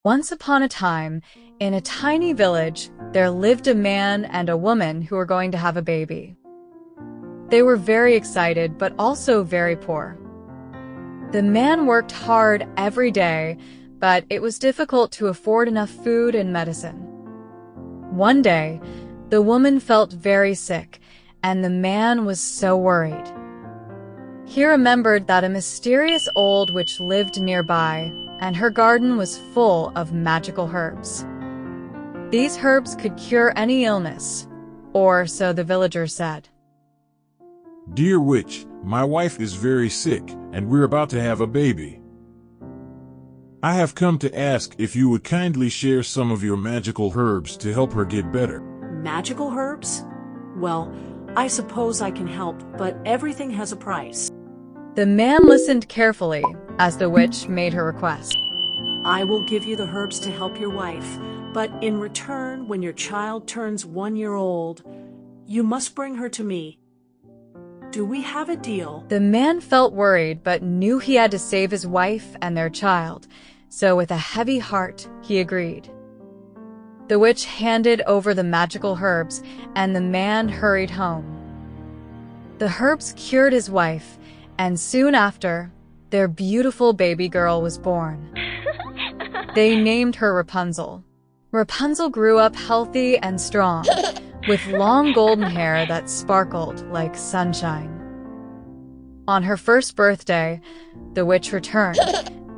Once upon a time, in a tiny village, there lived a man and a woman who were going to have a baby. They were very excited, but also very poor. The man worked hard every day, but it was difficult to afford enough food and medicine. One day, the woman felt very sick, and the man was so worried. He remembered that a mysterious old witch lived nearby, and her garden was full of magical herbs. These herbs could cure any illness, or so the villagers said. "Dear witch, my wife is very sick, and we're about to have a baby. I have come to ask if you would kindly share some of your magical herbs to help her get better." Magical herbs? Well, I suppose I can help, but everything has a price. The man listened carefully as the witch made her request. I will give you the herbs to help your wife, but in return, when your child turns 1 year old, you must bring her to me. Do we have a deal? The man felt worried but knew he had to save his wife and their child, so with a heavy heart, he agreed. The witch handed over the magical herbs, and the man hurried home. The herbs cured his wife, and soon after, their beautiful baby girl was born. They named her Rapunzel. Rapunzel grew up healthy and strong, with long golden hair that sparkled like sunshine. On her first birthday, the witch returned,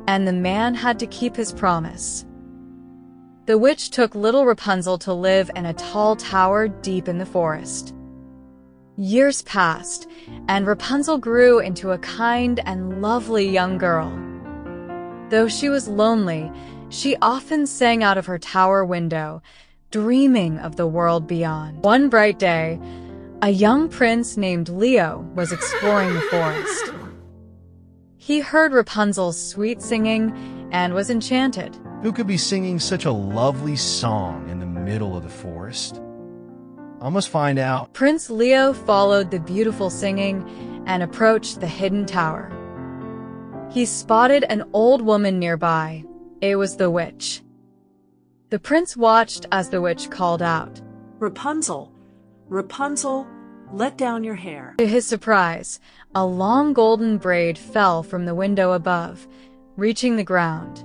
and the man had to keep his promise. The witch took little Rapunzel to live in a tall tower deep in the forest. Years passed, and Rapunzel grew into a kind and lovely young girl. Though she was lonely, she often sang out of her tower window, dreaming of the world beyond. One bright day, a young prince named Leo was exploring the forest. He heard Rapunzel's sweet singing and was enchanted. Who could be singing such a lovely song in the middle of the forest? I must find out. Prince Leo followed the beautiful singing and approached the hidden tower. He spotted an old woman nearby. It was the witch. The prince watched as the witch called out, Rapunzel, Rapunzel, let down your hair. To his surprise, a long golden braid fell from the window above, reaching the ground.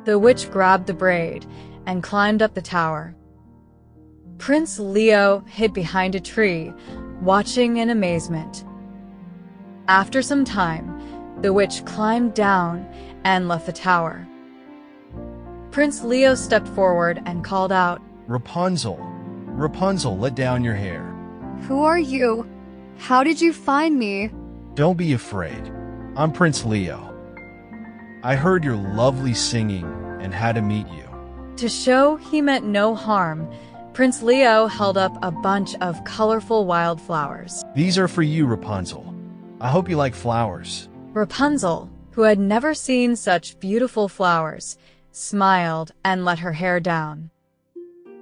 The witch grabbed the braid and climbed up the tower. Prince Leo hid behind a tree, watching in amazement. After some time, the witch climbed down and left the tower. Prince Leo stepped forward and called out, Rapunzel, Rapunzel, let down your hair. Who are you? How did you find me? Don't be afraid. I'm Prince Leo. I heard your lovely singing and had to meet you. To show he meant no harm, Prince Leo held up a bunch of colorful wildflowers. These are for you, Rapunzel. I hope you like flowers. Rapunzel, who had never seen such beautiful flowers, smiled and let her hair down.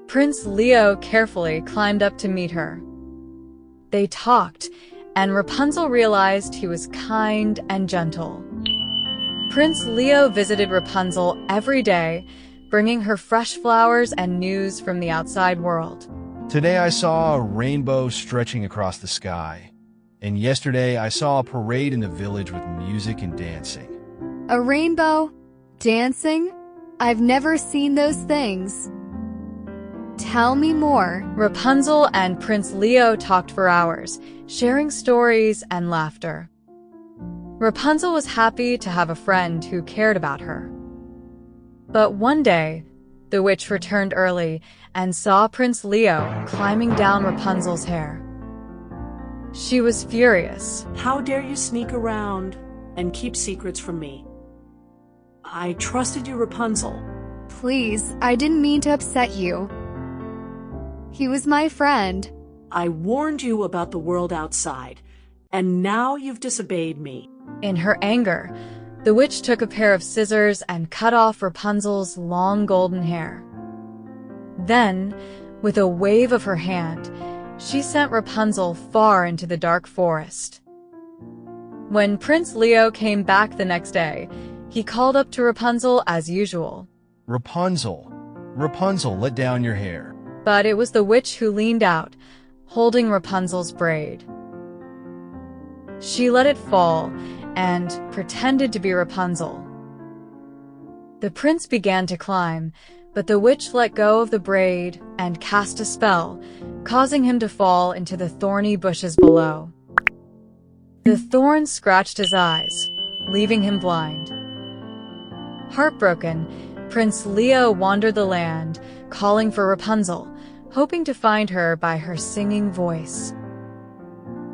Prince Leo carefully climbed up to meet her. They talked, and Rapunzel realized he was kind and gentle. Prince Leo visited Rapunzel every day, bringing her fresh flowers and news from the outside world. Today I saw a rainbow stretching across the sky, and yesterday I saw a parade in the village with music and dancing. A rainbow? Dancing? I've never seen those things. Tell me more. Rapunzel and Prince Leo talked for hours, sharing stories and laughter. Rapunzel was happy to have a friend who cared about her. But one day, the witch returned early and saw Prince Leo climbing down Rapunzel's hair. She was furious. How dare you sneak around and keep secrets from me? I trusted you, Rapunzel. Please, I didn't mean to upset you. He was my friend. I warned you about the world outside, and now you've disobeyed me. In her anger, the witch took a pair of scissors and cut off Rapunzel's long golden hair. Then, with a wave of her hand, she sent Rapunzel far into the dark forest. When Prince Leo came back the next day, he called up to Rapunzel as usual. Rapunzel, Rapunzel, let down your hair. But it was the witch who leaned out, holding Rapunzel's braid. She let it fall and pretended to be Rapunzel. The prince began to climb, but the witch let go of the braid and cast a spell, causing him to fall into the thorny bushes below. The thorns scratched his eyes, leaving him blind. Heartbroken, Prince Leo wandered the land, calling for Rapunzel, hoping to find her by her singing voice.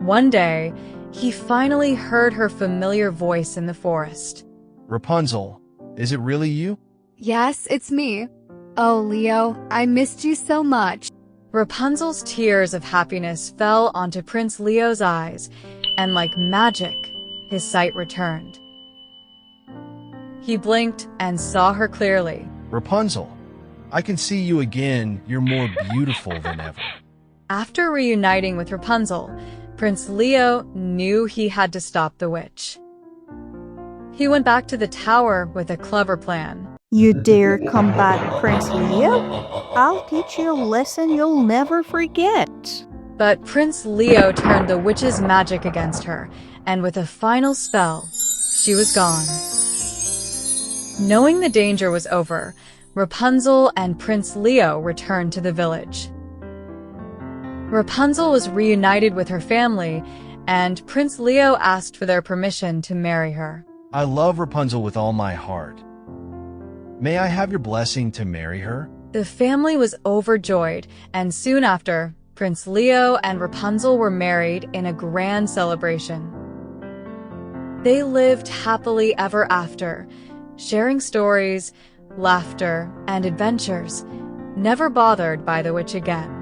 One day, he finally heard her familiar voice in the forest. Rapunzel, is it really you? Yes, it's me. Oh, Leo, I missed you so much. Rapunzel's tears of happiness fell onto Prince Leo's eyes, and like magic, his sight returned. He blinked and saw her clearly. Rapunzel, I can see you again. You're more beautiful than ever. After reuniting with Rapunzel, Prince Leo knew he had to stop the witch. He went back to the tower with a clever plan. You dare come back, Prince Leo? I'll teach you a lesson you'll never forget. But Prince Leo turned the witch's magic against her, and with a final spell, she was gone. Knowing the danger was over, Rapunzel and Prince Leo returned to the village. Rapunzel was reunited with her family, and Prince Leo asked for their permission to marry her. I love Rapunzel with all my heart. May I have your blessing to marry her? The family was overjoyed, and soon after, Prince Leo and Rapunzel were married in a grand celebration. They lived happily ever after, sharing stories, laughter, and adventures, never bothered by the witch again.